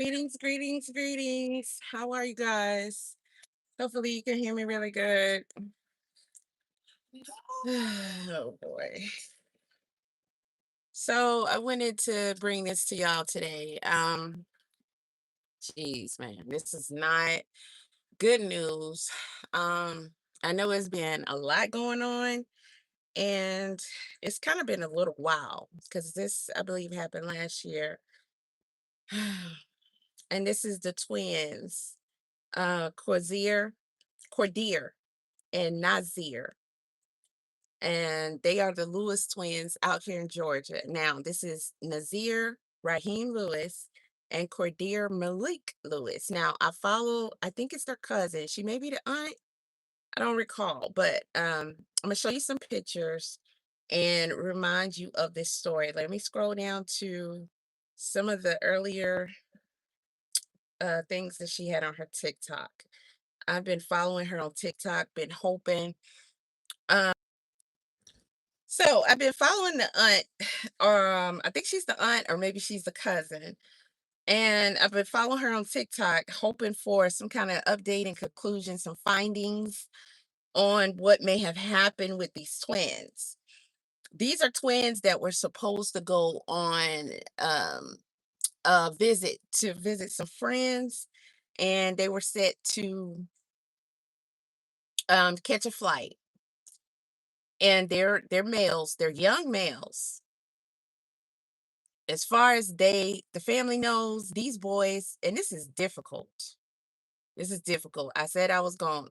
Greetings, greetings, greetings. How are you guys? Hopefully, you can hear me really good. Oh boy. So, I wanted to bring this to y'all today. Geez, man, this is not good news. Um, I know it's been a lot going on, and it's kind of been a little while because this, I believe, happened last year. And this is the twins, Qaadir and Naazir, and they are the Lewis twins out here in Georgia. Now, this is Nazir Raheem Lewis and Cordeer Malik Lewis. Now, I think it's their cousin. She may be the aunt. I don't recall, but I'm gonna show you some pictures and remind you of this story. Let me scroll down to some of the earlier things that she had on her TikTok. I've been following her on TikTok, been hoping. Um, So I've been following the aunt, or I think she's the aunt, or maybe she's the cousin. And I've been following her on TikTok, hoping for some kind of update and conclusion, some findings on what may have happened with these twins. These are twins that were supposed to go on a visit to visit some friends, and they were set to catch a flight. And they're males, they're young males. As far as the family knows, these boys, and this is difficult. This is difficult. I said I was going to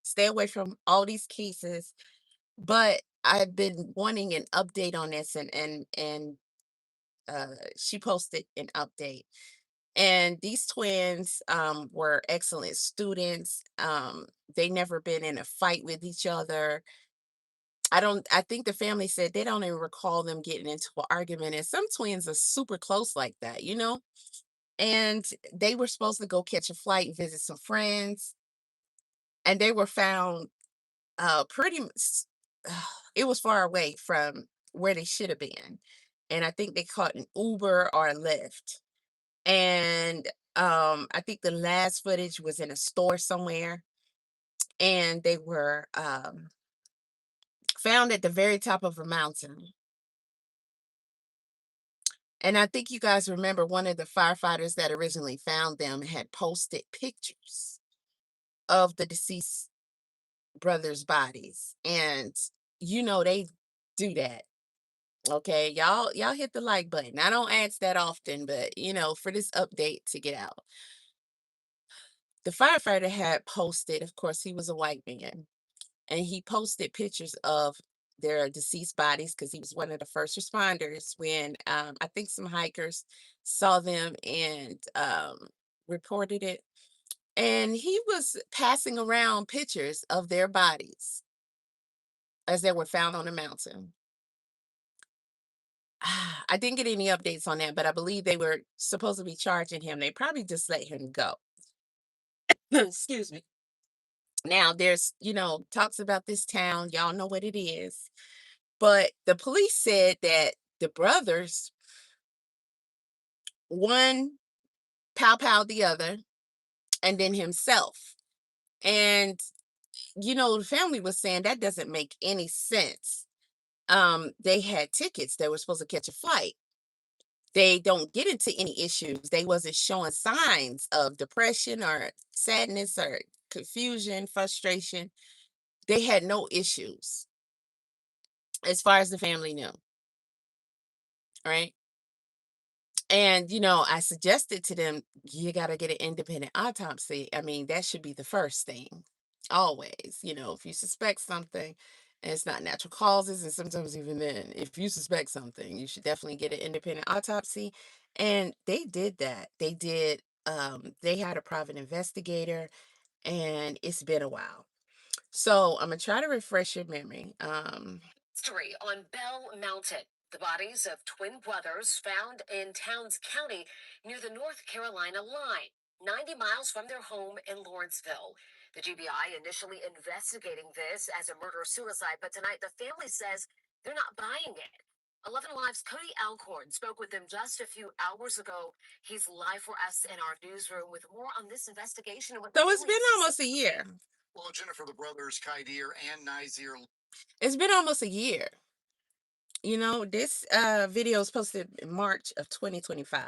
stay away from all these cases, but I've been wanting an update on this, and she posted an update. And these twins were excellent students. They never been in a fight with each other. I think the family said they don't even recall them getting into an argument. And some twins are super close like that, you know? And they were supposed to go catch a flight and visit some friends, and they were found pretty much, it was far away from where they should have been. And I think they caught an Uber or a Lyft. And I think the last footage was in a store somewhere, and they were found at the very top of a mountain. And I think you guys remember one of the firefighters that originally found them had posted pictures of the deceased brothers' bodies. And they do that. Okay. Y'all hit the like button. I don't ask that often, but for this update to get out. The firefighter had posted, of course, he was a white man, and he posted pictures of their deceased bodies because he was one of the first responders when I think some hikers saw them and reported it. And he was passing around pictures of their bodies as they were found on the mountain. I didn't get any updates on that, but I believe they were supposed to be charging him. They probably just let him go. Excuse me. Now there's, talks about this town. Y'all know what it is. But the police said that the brothers, one pow the other, and then himself. And, the family was saying that doesn't make any sense. They had tickets. They were supposed to catch a flight. They don't get into any issues. They wasn't showing signs of depression or sadness or confusion, frustration. They had no issues as far as the family knew, right? And I suggested to them, you got to get an independent autopsy. I mean, that should be the first thing. Always, if you suspect something and it's not natural causes, and sometimes even then, if you suspect something, you should definitely get an independent autopsy. And they did that. They had a private investigator, and it's been a while. So I'm gonna try to refresh your memory. History on Bell Mountain. The bodies of twin brothers found in Towns County near the North Carolina line, 90 miles from their home in Lawrenceville. The GBI initially investigating this as a murder suicide, but tonight the family says they're not buying it. 11 Live's Cody Alcorn spoke with him just a few hours ago. He's live for us in our newsroom with more on this investigation and what the So it's family been says. almost a year. Well, Jennifer, the brothers Qaadir and Naazir. It's been almost a year. You know, this video is posted in March of 2025.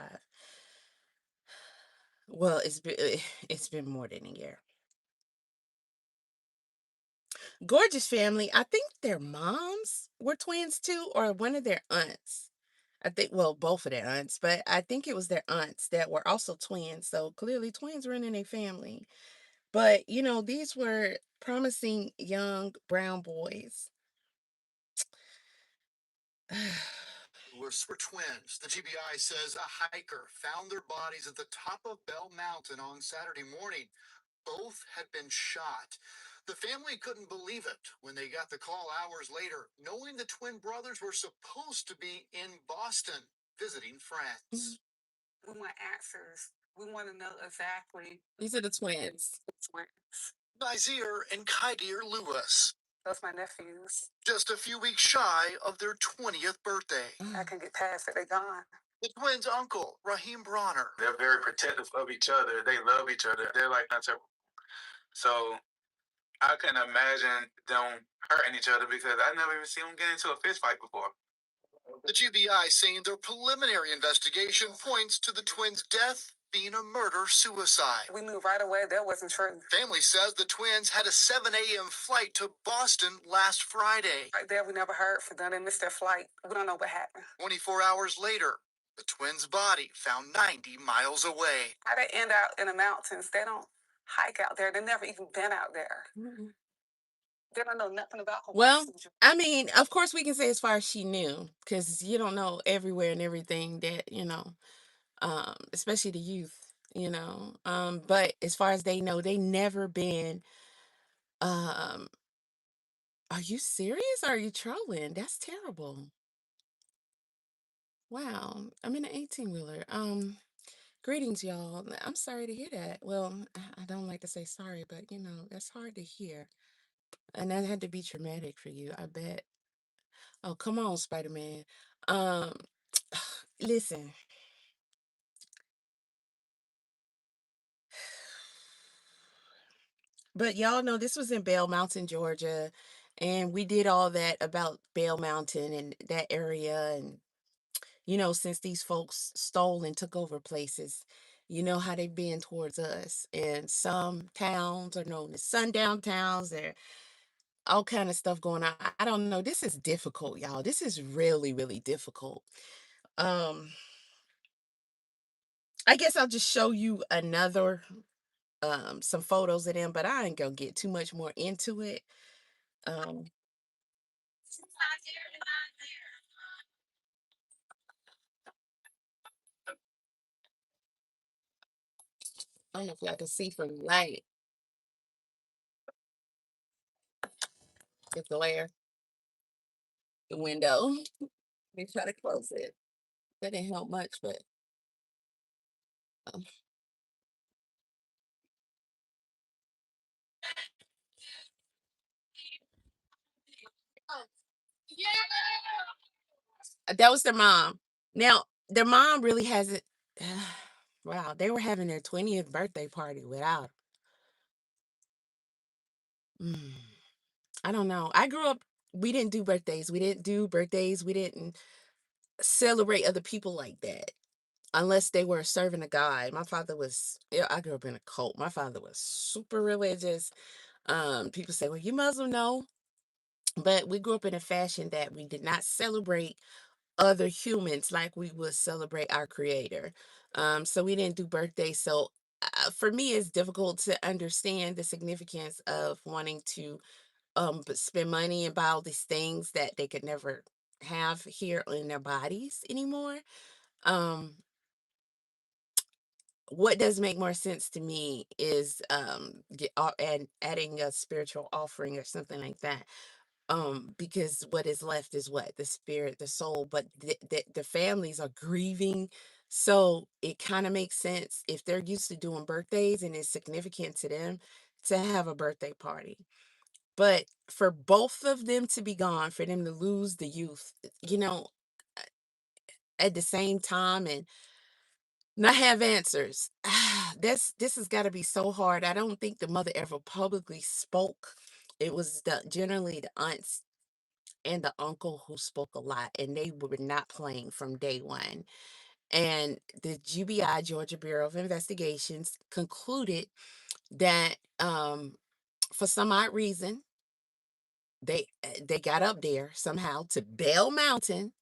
Well, it's been more than a year. Gorgeous family. I think their moms were twins too, or one of their aunts. I think, well, both of their aunts, but I think it was their aunts that were also twins. So clearly, twins were in a family. But, you know, these were promising young brown boys. Were twins. The GBI says a hiker found their bodies at the top of Bell Mountain on Saturday morning. Both had been shot. The family couldn't believe it when they got the call hours later, knowing the twin brothers were supposed to be in Boston visiting friends. We want answers. We want to know exactly. These are the twins. Naazir and Qaadir Lewis. Those my nephews. Just a few weeks shy of their 20th birthday. I can get past it. They're gone. The twins' uncle, Raheem Bronner. They're very protective of each other. They love each other. They're like untouchable. So I couldn't imagine them hurting each other because I never even seen them get into a fist fight before. The GBI saying their preliminary investigation points to the twins' death being a murder-suicide. We knew right away that wasn't true. Family says the twins had a 7 a.m. flight to Boston last Friday. Right there, we never heard from them. They missed their flight. We don't know what happened. 24 hours later, the twins' body found 90 miles away. How they end out in the mountains? They don't hike out there. They've never even been out there. Mm-mm. They don't know nothing about Hawaii. Well, I mean, of course, we can say as far as she knew, because you don't know everywhere and everything that, you know, especially the youth, you know. But as far as they know, they never been. Um, are you serious? Or are you trolling? That's terrible. Wow, I'm in an 18-wheeler. Greetings, y'all. I'm sorry to hear that. Well, I don't like to say sorry, but you know, that's hard to hear. And that had to be traumatic for you, I bet. Oh, come on, Spider-Man. Um, listen, but y'all know this was in Bell Mountain, Georgia, and we did all that about Bell Mountain and that area. And you know, since these folks stole and took over places, you know how they've been towards us. And some towns are known as sundown towns. There all kind of stuff going on. I don't know. This is difficult, y'all. This is really, really difficult. Um, I guess I'll just show you another some photos of them, but I ain't gonna get too much more into it. Um, I don't know if y'all can see from the light, the glare, the window. Let me try to close it. That didn't help much, but um, that was their mom. Now, their mom really hasn't. Wow, they were having their 20th birthday party without. Mm, I don't know. I grew up. We didn't do birthdays. We didn't do birthdays. We didn't celebrate other people like that unless they were serving a God. My father was. Yeah, I grew up in a cult. My father was super religious. People say, "Well, you Muslim?" No, but we grew up in a fashion that we did not celebrate other humans like we would celebrate our creator. So we didn't do birthdays. So for me, it's difficult to understand the significance of wanting to spend money and buy all these things that they could never have here in their bodies anymore. Um, what does make more sense to me is and adding a spiritual offering or something like that, because what is left is what the spirit, the soul, but the families are grieving. So it kind of makes sense if they're used to doing birthdays and it's significant to them to have a birthday party. But for both of them to be gone, for them to lose the youth, you know, at the same time and not have answers. This has got to be so hard. I don't think the mother ever publicly spoke. It was generally the aunts and the uncle who spoke a lot, and they were not playing from day one. And the GBI, Georgia Bureau of Investigations, concluded that for some odd reason they got up there somehow to Bell Mountain,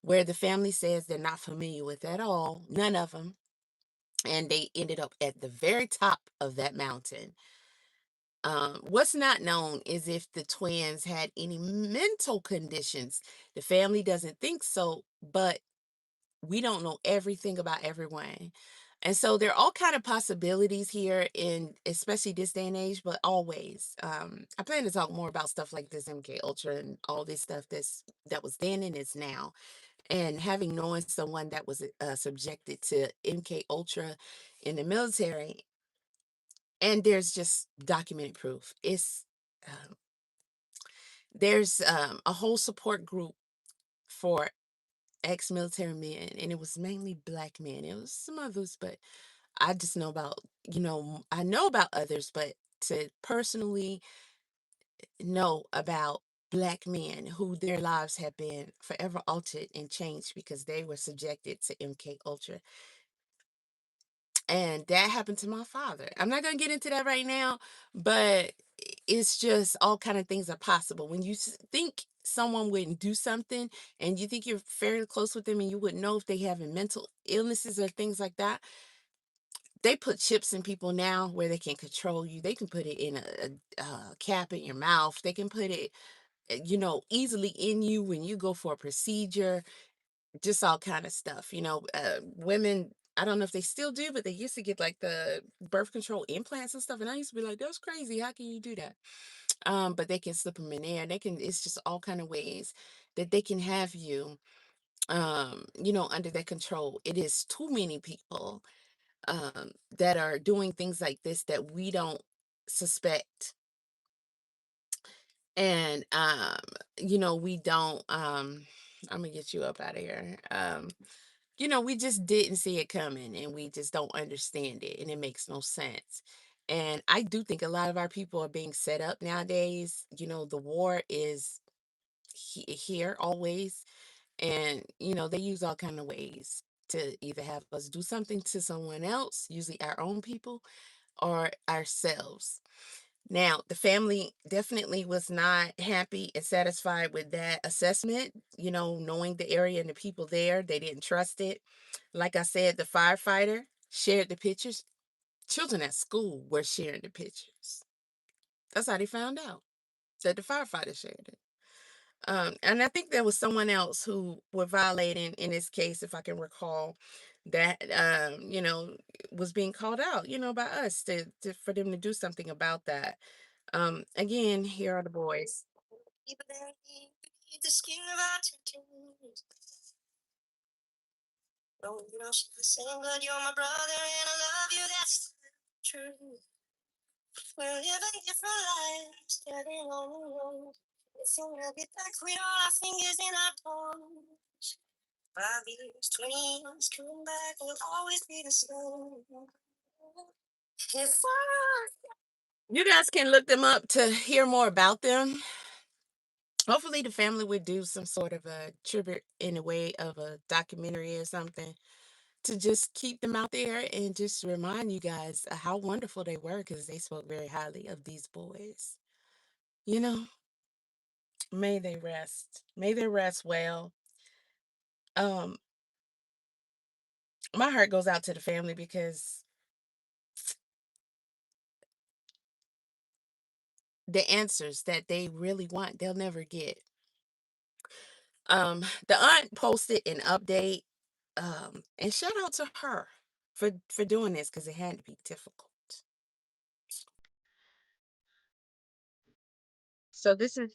where the family says they're not familiar with at all, none of them, and they ended up at the very top of that mountain. What's not known is if the twins had any mental conditions. The family doesn't think so, but we don't know everything about everyone. And so there are all kind of possibilities here in especially this day and age, but always. I plan to talk more about stuff like this MK Ultra and all this stuff that was then and is now. And having known someone that was subjected to MK Ultra in the military, and there's just documented proof. Um, there's a whole support group for ex-military men, and it was mainly black men. It was some others, but I just know about, I know about others, but to personally know about black men who their lives have been forever altered and changed because they were subjected to MK Ultra. And that happened to my father. I'm not going to get into that right now, but it's just all kind of things are possible. When you think someone wouldn't do something and you think you're fairly close with them and you wouldn't know if they have mental illnesses or things like that, they put chips in people now where they can control you. They can put it in a cap in your mouth. They can put it, easily in you when you go for a procedure, just all kind of stuff. Women, I don't know if they still do, but they used to get like the birth control implants and stuff. And I used to be like, that's crazy. How can you do that? But they can slip them in there. It's just all kind of ways that they can have you, under their control. It is too many people that are doing things like this that we don't suspect. And, we don't, I'm gonna get you up out of here. We just didn't see it coming and we just don't understand it and it makes no sense. And I do think a lot of our people are being set up nowadays. The war is here always. And, they use all kind of ways to either have us do something to someone else, usually our own people, or ourselves. Now, the family definitely was not happy and satisfied with that assessment, knowing the area and the people there, they didn't trust it. Like I said, the firefighter shared the pictures. Children at school were sharing the pictures. That's how they found out that the firefighter shared it. And I think there was someone else who were violating in this case, if I can recall, that was being called out, by us for them to do something about that. Again, here are the boys. No, you know, she's saying, "Good, you're my brother, and I love you. That's true. We're living different lives, standing on the road. It's a little bit like we all our fingers in our toes. 5 years, 20 years, coming back will always be the same. If you guys can look them up to hear more about them. Hopefully, the family would do some sort of a tribute in a way of a documentary or something to just keep them out there and just remind you guys how wonderful they were because they spoke very highly of these boys. You know, may they rest. May they rest well. Um, my heart goes out to the family because the answers that they really want, they'll never get. The aunt posted an update, and shout out to her for doing this because it had to be difficult. So this is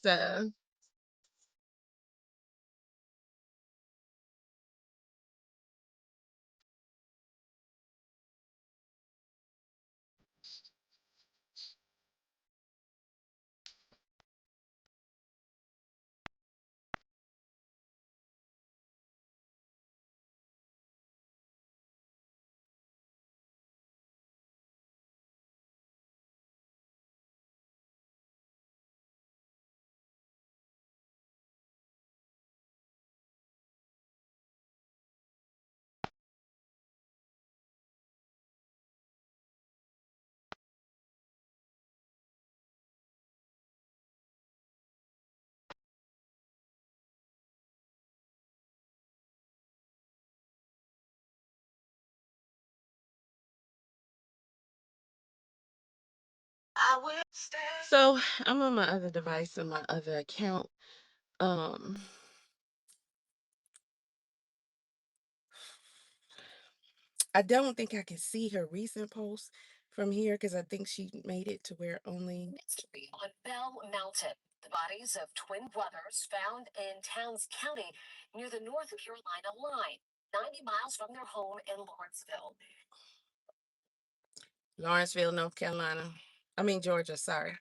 So I'm on my other device on my other account. Um, I don't think I can see her recent posts from here because I think she made it to where only. Mystery on Bell Mountain. The bodies of twin brothers found in Towns County near the North Carolina line, 90 miles from their home in Lawrenceville. Lawrenceville, North Carolina. I mean Georgia, sorry.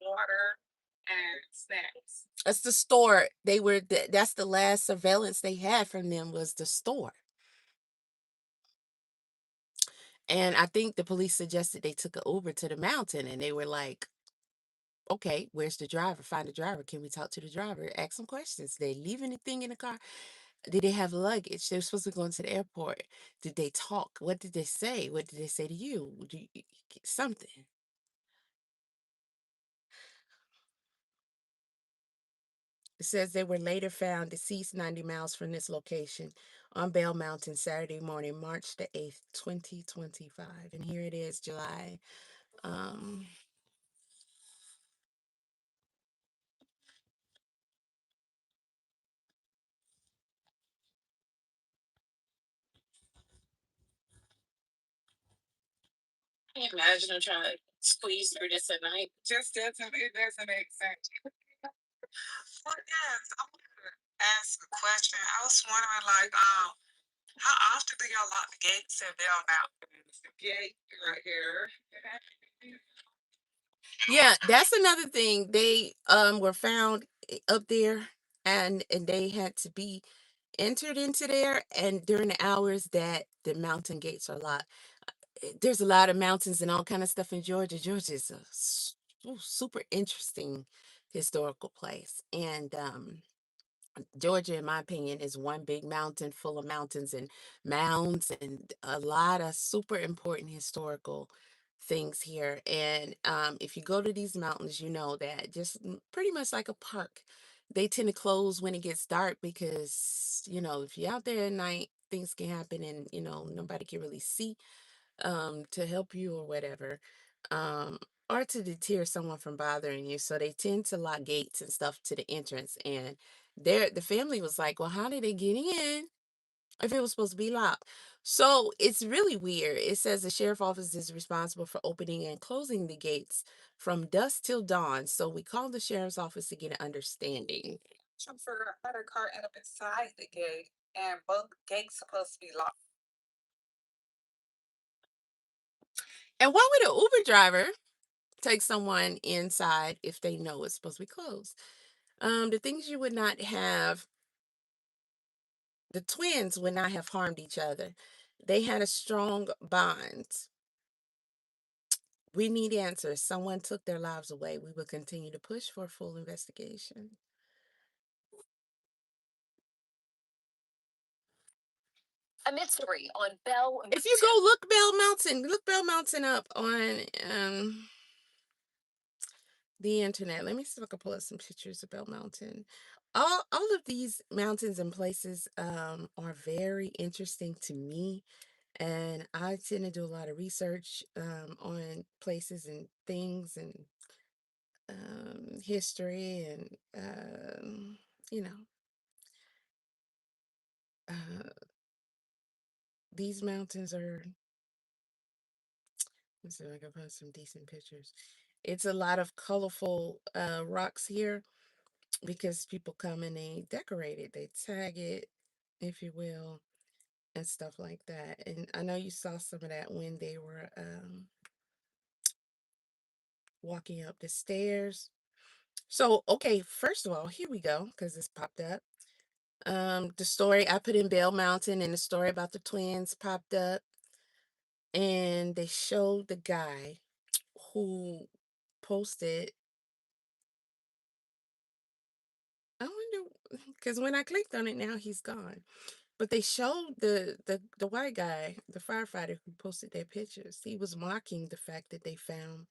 Water and snacks. That's the store. That's the last surveillance they had from them was the store. And I think the police suggested they took an Uber to the mountain and they were like, okay, where's the driver? Find the driver. Can we talk to the driver? Ask some questions. Did they leave anything in the car? Did they have luggage? They were supposed to be going to the airport. Did they talk? What did they say? What did they say to you? Something. It says they were later found deceased 90 miles from this location on Bell Mountain Saturday morning, March the 8th, 2025. And here it is, July. Um, Can you imagine them trying to squeeze through this at night? Just doesn't, it doesn't make sense. Well, yes, I want to ask a question. I was wondering, like, how often do y'all lock the gates at Bell Mountain? The gate right here. Yeah, that's another thing. They were found up there and they had to be entered into there and during the hours that the mountain gates are locked. There's a lot of mountains and all kind of stuff in Georgia. Georgia is a super interesting historical place. And Georgia, in my opinion, is one big mountain full of mountains and mounds and a lot of super important historical things here. And if you go to these mountains, you know that just pretty much like a park, they tend to close when it gets dark because, if you're out there at night, things can happen and, nobody can really see to help you or whatever. Um, or to deter someone from bothering you. So they tend to lock gates and stuff to the entrance. And the family was like, well, how did they get in if it was supposed to be locked? So it's really weird. It says the sheriff office is responsible for opening and closing the gates from dusk till dawn. So we called the sheriff's office to get an understanding. I'm for another car end up inside the gate, and both gates supposed to be locked. And why would an Uber driver take someone inside if they know it's supposed to be closed? The things you would not have, the twins would not have harmed each other. They had a strong bond. We need answers. Someone took their lives away. We will continue to push for a full investigation. A mystery on Bell Mountain. If you go look Bell Mountain up on the internet. Let me see if I can pull up some pictures of Bell Mountain. All of these mountains and places are very interesting to me, and I tend to do a lot of research on places and things and history and you know uh, these mountains are. Let's see if I can find some decent pictures. It's a lot of colorful rocks here because people come and they decorate it, they tag it, if you will, and stuff like that. And I know you saw some of that when they were walking up the stairs. So, okay, first of all, here we go, because this popped up. The story I put in Bell Mountain and the story about the twins popped up, and they showed the guy who posted. I wonder, because when I clicked on it, now he's gone. But they showed the white guy, the firefighter who posted their pictures. He was mocking the fact that they found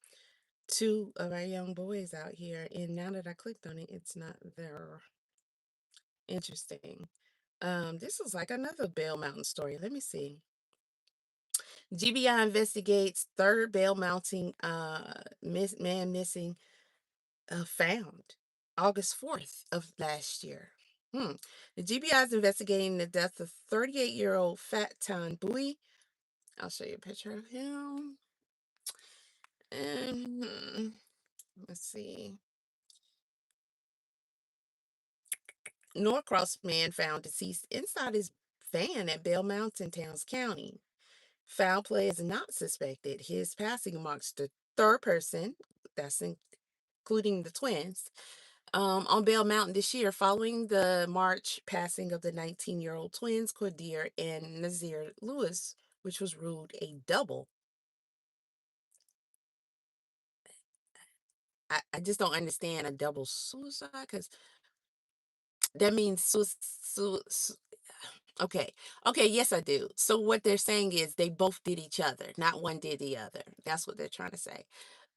two of our young boys out here. And now that I clicked on it, it's not there. Interesting. This is like another Bell Mountain story. Let me see. GBI investigates third bail mounting man missing found August 4th of last year. Hmm. The GBI is investigating the death of 38-year-old Fat Tan Bui. I'll show you a picture of him. And let's see. Norcross man found deceased inside his van at Bell Mountain, Towns County. Foul play is not suspected. His passing marks the third person, that's including the twins, on Bell Mountain this year, following the March passing of the 19-year-old twins, Qaadir and Naazir Lewis, which was ruled a double. I just don't understand a double suicide because that means okay. Okay, yes, I do. So what they're saying is they both did each other, not one did the other. That's what they're trying to say.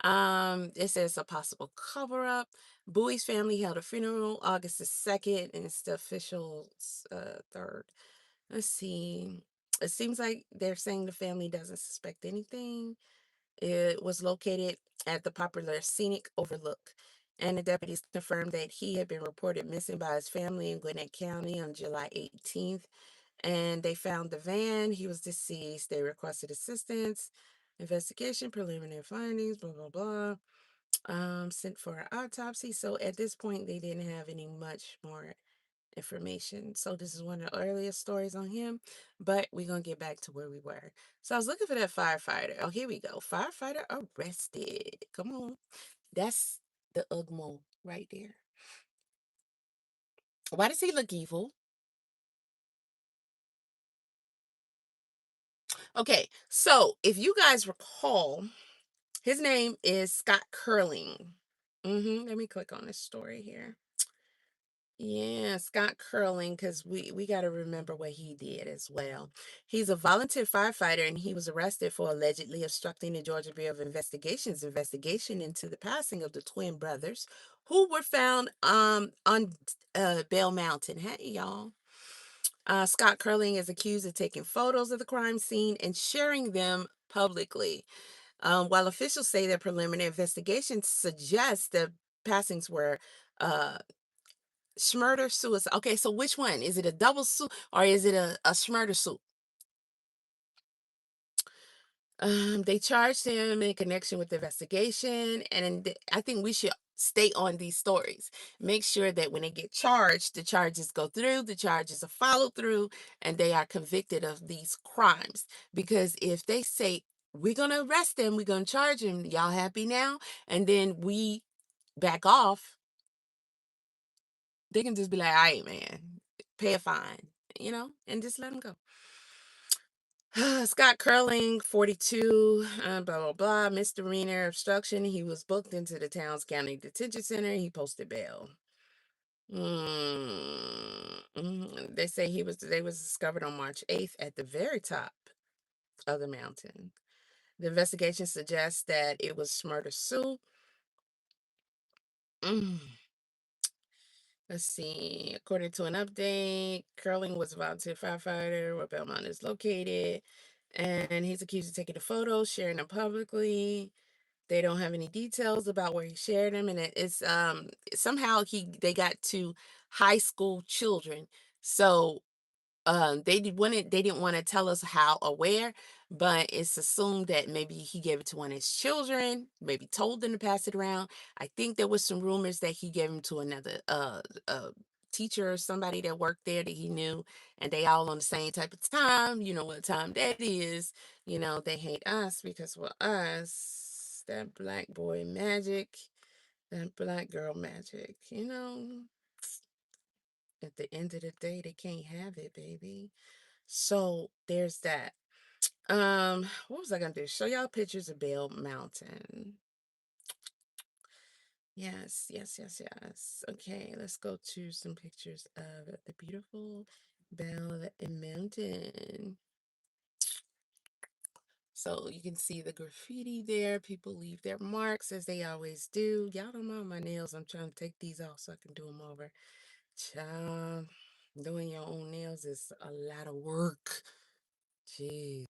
It says a possible cover up. Bowie's family held a funeral August the 2nd, and it's the official third. Let's see. It seems like they're saying the family doesn't suspect anything. It was located at the popular scenic overlook, and the deputies confirmed that he had been reported missing by his family in Gwinnett County on July 18th, and they found the van. He was deceased. They requested assistance. Investigation, preliminary findings, blah, blah, blah. Sent for an autopsy. So at this point, they didn't have any much more information. So this is one of the earliest stories on him, but we're going to get back to where we were. So I was looking for that firefighter. Oh, here we go. Firefighter arrested. Come on. That's the Ugmo right there. Why does he look evil? Okay, so if you guys recall, his name is Scott Curling. Let me click on this story here. Yeah, Scott Curling, because we got to remember what he did as well. He's a volunteer firefighter, and he was arrested for allegedly obstructing the Georgia Bureau of Investigation's investigation into the passing of the twin brothers, who were found on Bell Mountain. Hey, y'all. Scott Curling is accused of taking photos of the crime scene and sharing them publicly. While officials say that preliminary investigation suggests the passings were uh, murder suicide. Okay, so which one? Is it a double suit or is it a murder suit? They charged him in connection with the investigation, and I think we should stay on these stories. Make sure that when they get charged, the charges go through, the charges are followed through, and they are convicted of these crimes. Because if they say, we're going to arrest them, we're going to charge him, y'all happy now? And then we back off, they can just be like, all right, man, pay a fine, and just let them go. Scott Curling, 42, blah, blah, blah, misdemeanor obstruction. He was booked into the Towns County Detention Center. He posted bail. They say they was discovered on March 8th at the very top of the mountain. The investigation suggests that it was murder Sue. Mm. Let's see. According to an update, Curling was a volunteer firefighter where Belmont is located, and he's accused of taking the photos, sharing them publicly. They don't have any details about where he shared them, and it's somehow they got to high school children. So they didn't want to tell us how or where, but it's assumed that maybe he gave it to one of his children, maybe told them to pass it around. I think there was some rumors that he gave him to another teacher or somebody that worked there that he knew, and they all on the same type of time. You know what time that is. They hate us because we're us. That black boy magic, that black girl magic. At the end of the day, they can't have it, baby. So there's that. What was I gonna do? Show y'all pictures of Bell Mountain. Yes, yes, yes, yes. Okay, let's go to some pictures of the beautiful Bell Mountain. So you can see the graffiti there. People leave their marks as they always do. Y'all don't mind my nails. I'm trying to take these off so I can do them over. Child, doing your own nails is a lot of work. Jeez.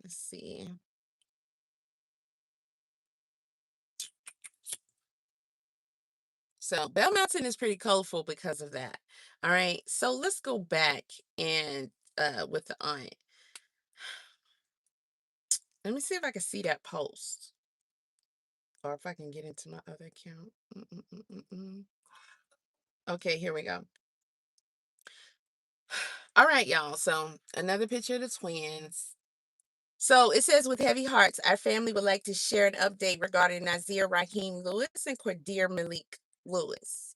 Let's see. So Bell Mountain is pretty colorful because of that. All right. So let's go back and with the aunt. Let me see if I can see that post. Or if I can get into my other account. Okay, here we go. All right, y'all. So another picture of the twins. So it says, with heavy hearts, our family would like to share an update regarding Naazir Raheem Lewis and Qaadir Malik Lewis,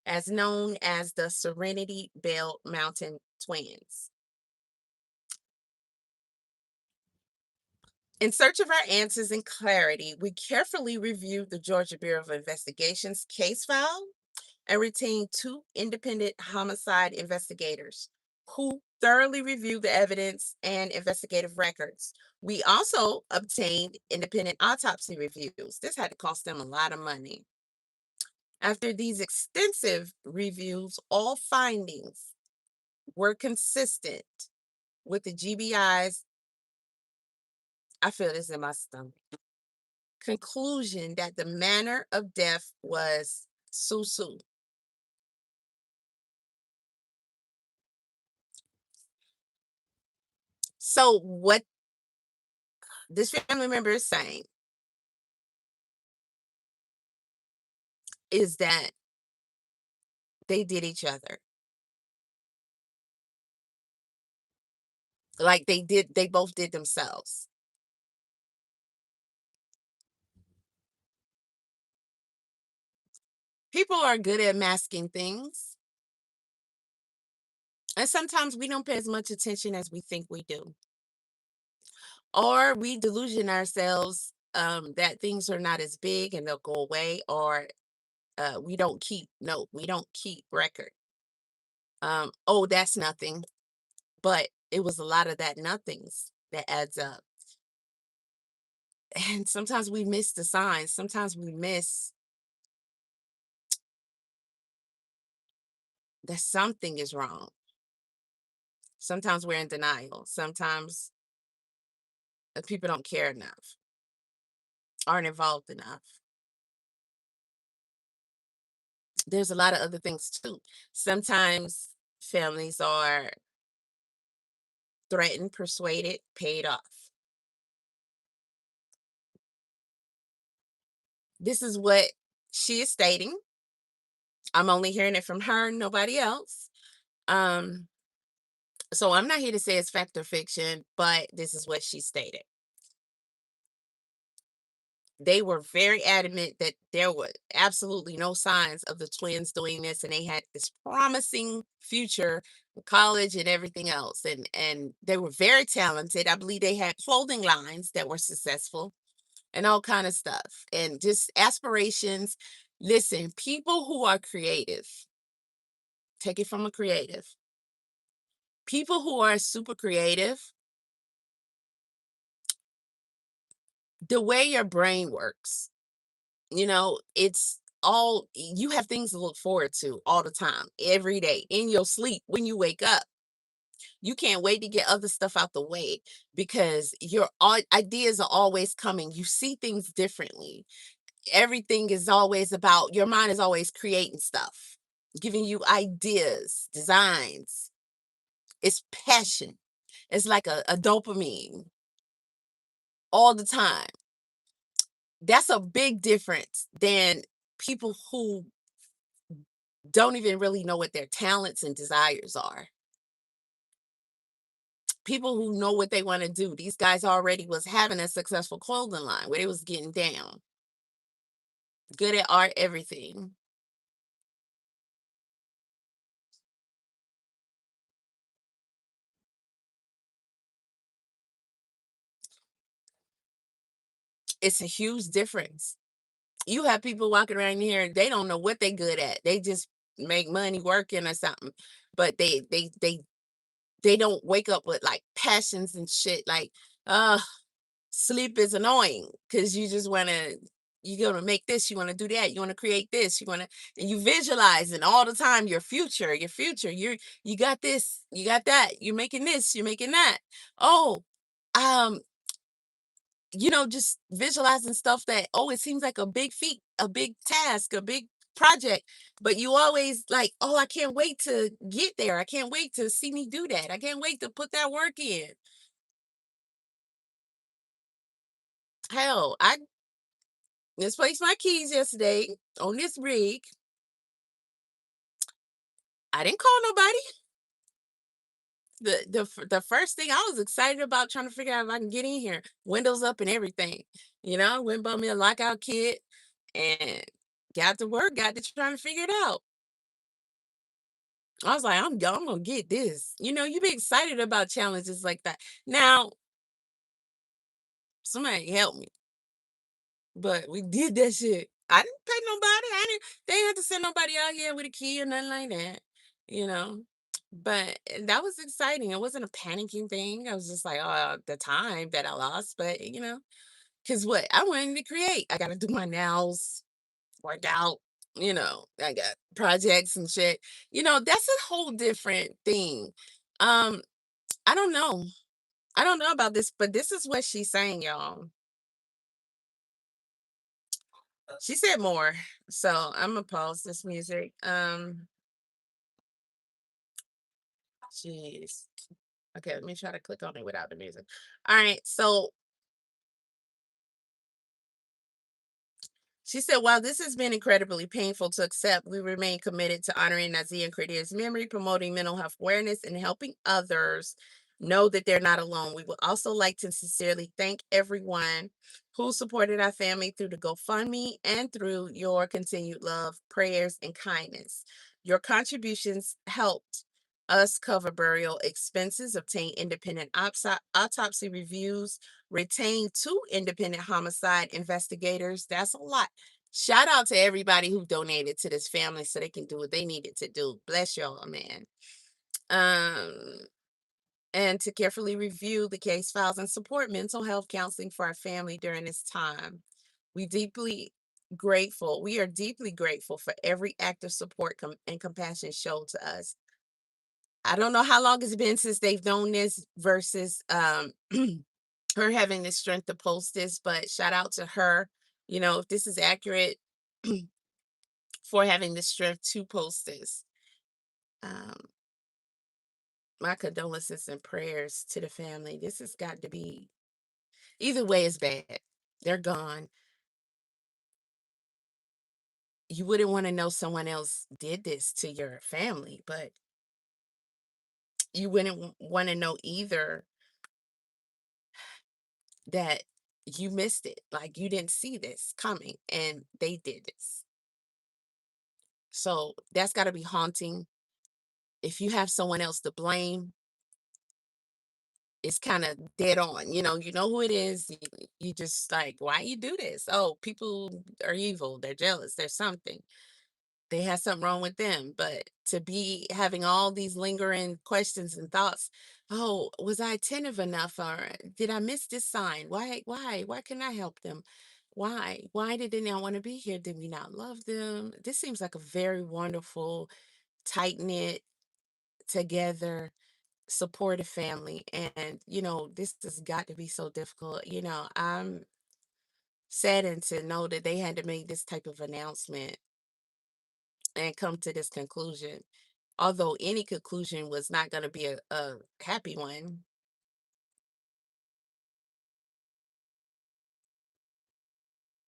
as known as the Serenity Bell Mountain twins. In search of our answers and clarity, we carefully reviewed the Georgia Bureau of Investigation's case file and retained two independent homicide investigators who thoroughly reviewed the evidence and investigative records. We also obtained independent autopsy reviews. This had to cost them a lot of money. After these extensive reviews, all findings were consistent with the GBI's, I feel this in my stomach, conclusion that the manner of death was susu. So what this family member is saying is that they did each other. Like they both did themselves. People are good at masking things. And sometimes we don't pay as much attention as we think we do. Or we delusion ourselves that things are not as big and they'll go away, or we don't keep note, we don't keep record. Oh, that's nothing. But it was a lot of that nothings that adds up. And sometimes we miss the signs. Sometimes we miss that something is wrong. Sometimes we're in denial. Sometimes people don't care enough, aren't involved enough. There's a lot of other things too. Sometimes families are threatened, persuaded, paid off. This is what she is stating. I'm only hearing it from her, nobody else. Um, so I'm not here to say it's fact or fiction, but this is what she stated. They were very adamant that there were absolutely no signs of the twins doing this, and they had this promising future in college and everything else. And they were very talented. I believe they had clothing lines that were successful and all kind of stuff. And just aspirations. Listen, people who are creative, take it from a creative. People who are super creative, the way your brain works, it's all, you have things to look forward to all the time, every day, in your sleep, when you wake up. You can't wait to get other stuff out the way because your ideas are always coming. You see things differently. Everything is always about, your mind is always creating stuff, giving you ideas, designs. It's passion. It's like a dopamine all the time. That's a big difference than people who don't even really know what their talents and desires are. People who know what they want to do. These guys already was having a successful clothing line where they was getting down. Good at art, everything. It's a huge difference. You have people walking around here, they don't know what they good at. They just make money working or something. But they don't wake up with like passions and shit. Like, sleep is annoying because you just want to, you're going to make this, you want to do that, you want to create this, you want to, and you visualizing all the time your future, you got this, you got that, you're making this, you're making that. Oh, Um, just visualizing stuff that, oh, it seems like a big feat, a big task, a big project, but you always like, oh, I can't wait to get there. I can't wait to see me do that. I can't wait to put that work in. Hell, I misplaced my keys yesterday on this rig. I didn't call nobody. The first thing I was excited about trying to figure out if I can get in here, windows up and everything. Went and bought me a lockout kit and got to work, got to trying to figure it out. I was like, I'm gonna get this. You be excited about challenges like that. Now, somebody help me, but we did that shit. I didn't pay nobody. They didn't have to send nobody out here with a key or nothing like that. You know. But that was exciting. It wasn't a panicking thing. I was just like, oh, the time that I lost. But because what I wanted to create, I got to do my nails, work out. I got projects and shit. That's a whole different thing. Um, I don't know. I don't know about this, but this is what she's saying, y'all. She said more. So I'm gonna pause this music. Jeez. Okay, let me try to click on it without the music. All right. So she said, while this has been incredibly painful to accept, we remain committed to honoring Naazir and Qaadir's memory, promoting mental health awareness, and helping others know that they're not alone. We would also like to sincerely thank everyone who supported our family through the GoFundMe and through your continued love, prayers, and kindness. Your contributions helped us cover burial expenses, obtain independent autopsy reviews, retain two independent homicide investigators. That's a lot. Shout out to everybody who donated to this family so they can do what they needed to do. Bless y'all, man. Um, and to carefully review the case files and support mental health counseling for our family during this time. We deeply grateful. We are deeply grateful for every act of support and compassion shown to us. I don't know how long it's been since they've known this versus her having the strength to post this, but shout out to her. If this is accurate, for having the strength to post this. Um, my condolences and prayers to the family. This has got to be, either way, is bad. They're gone. You wouldn't want to know someone else did this to your family, but you wouldn't want to know either that you missed it. Like you didn't see this coming and they did this. So that's got to be haunting. If you have someone else to blame, it's kind of dead on. You know who it is. You just like, why you do this? Oh, people are evil. They're jealous. There's something. They have something wrong with them. But to be having all these lingering questions and thoughts, oh, was I attentive enough, or did I miss this sign? Why can I help them? Why did they not want to be here? Did we not love them? This seems like a very wonderful, tight knit, together, supportive family. And this has got to be so difficult. I'm saddened to know that they had to make this type of announcement and come to this conclusion, although any conclusion was not going to be a happy one.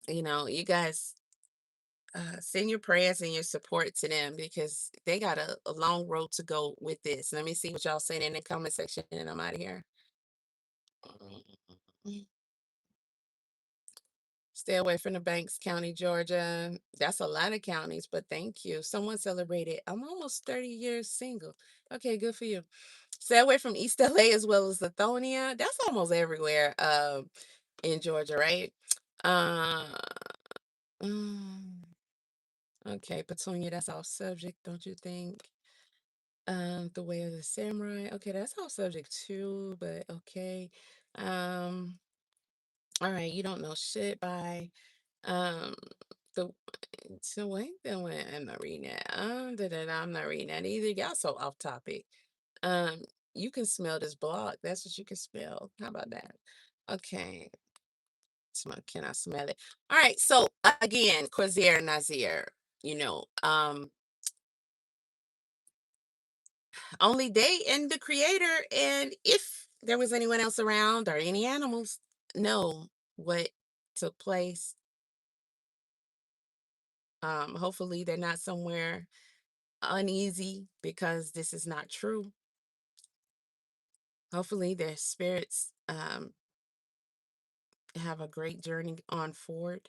You guys, send your prayers and your support to them because they got a long road to go with this. Let me see what y'all saying in the comment section and I'm out of here. Stay away from the Banks County, Georgia. That's a lot of counties, but thank you. Someone celebrated. I'm almost 30 years single. Okay, good for you. Stay away from East LA as well as Lithonia. That's almost everywhere in Georgia, right? Uh, mm, okay, Petunia, that's off subject, don't you think? The Way of the Samurai. Okay, that's off subject too, but okay. Um, all right, you don't know shit by um the so wait the way I'm not reading that. I'm not reading that either. Y'all so off topic. Um You can smell this block. That's what you can smell. How about that? Okay. Can I smell it? All right. So again, Qaadir Naazir, you know, only they and the creator, and if there was anyone else around or any animals, know what took place. Hopefully they're not somewhere uneasy because this is not true. Hopefully their spirits have a great journey on forward.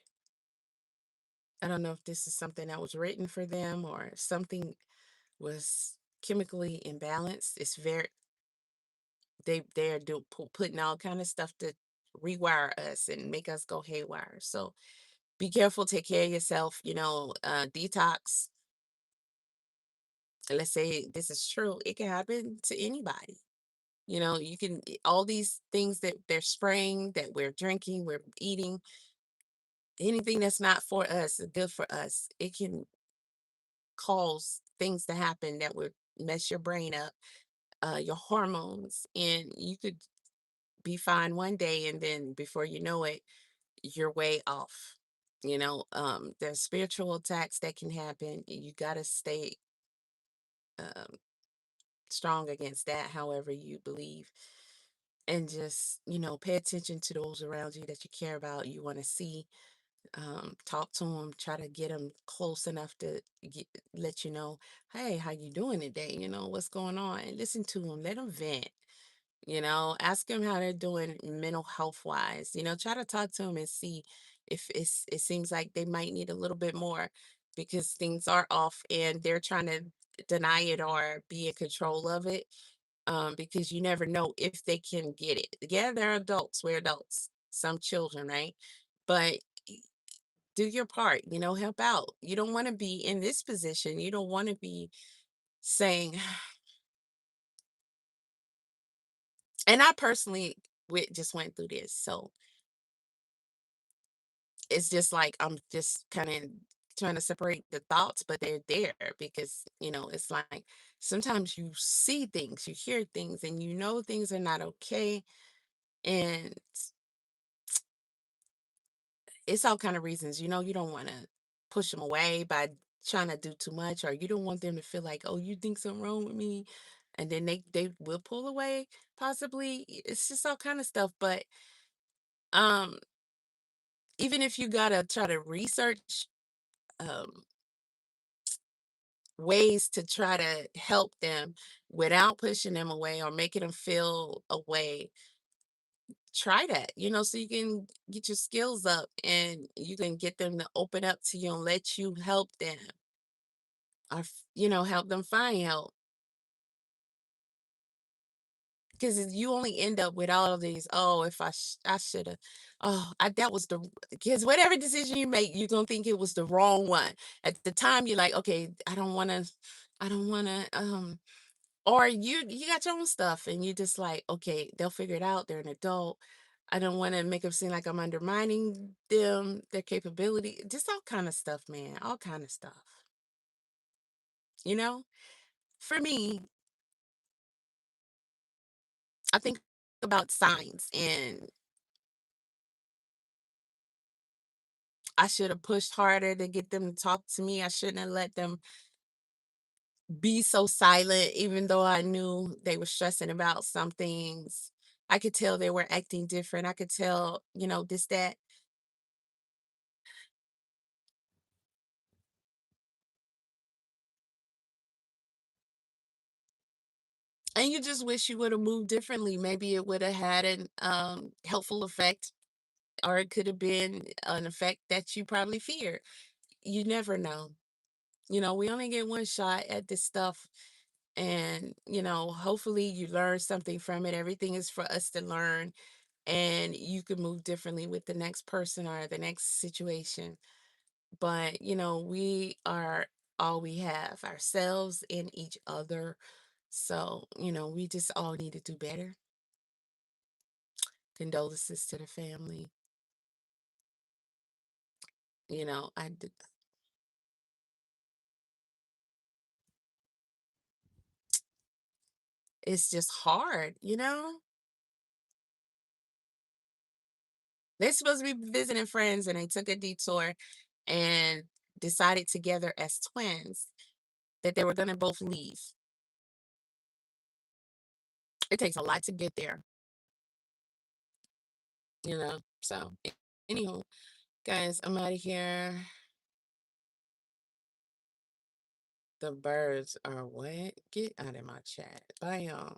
I don't know if this is something that was written for them or something was chemically imbalanced. It's very they're putting all kind of stuff to rewire us and make us go haywire. So be careful, take care of yourself, detox. Let's say this is true, it can happen to anybody. You can all these things that they're spraying, that we're drinking, we're eating, anything that's not for us, good for us, it can cause things to happen that would mess your brain up, your hormones, and you could be fine one day and then before you know it, you're way off. There's spiritual attacks that can happen. You got to stay um, strong against that, however you believe. And just, pay attention to those around you that you care about, you want to see. Talk to them, try to get them close enough to let you know, hey, how you doing today? What's going on? And listen to them, let them vent. Ask them how they're doing mental health wise. Try to talk to them and see if it seems like they might need a little bit more because things are off and they're trying to deny it or be in control of it. Because you never know if they can get it. Yeah, they're adults. We're adults. Some children, right? But do your part, help out. You don't want to be in this position. You don't want to be saying, and I personally just went through this. So it's just like I'm just kind of trying to separate the thoughts, but they're there because, it's like sometimes you see things, you hear things, and things are not okay. And it's all kind of reasons, you don't want to push them away by trying to do too much, or you don't want them to feel like, oh, you think something wrong with me, and then they will pull away possibly. It's just all kind of stuff. But um even if you gotta try to research um ways to try to help them without pushing them away or making them feel away, try that, so you can get your skills up and you can get them to open up to you and let you help them, or help them find help, because you only end up with all of these, oh, if I should have, oh, that was the, because whatever decision you make, you're gonna think it was the wrong one. At the time you're like, okay, I don't want to or you got your own stuff and you just like, okay, they'll figure it out, they're an adult. I don't want to make them seem like I'm undermining them, their capability, just all kind of stuff, man, all kind of stuff. you know for me, I think about signs, and I should have pushed harder to get them to talk to me. I shouldn't have let them be so silent, even though I knew they were stressing about some things. I could tell they were acting different. I could tell, this, that. And you just wish you would have moved differently. Maybe it would have had an helpful effect, or it could have been an effect that you probably feared. You never know. We only get one shot at this stuff. And, hopefully you learn something from it. Everything is for us to learn, and you can move differently with the next person or the next situation. But, we are all we have, ourselves and each other. So, we just all need to do better. Condolences to the family. I did. it's just hard, you know? They're supposed to be visiting friends and they took a detour and decided together as twins that they were going to both leave. It takes a lot to get there, you know? So, anywho, guys, I'm out of here. The birds are what? Get out of my chat. Bye, y'all.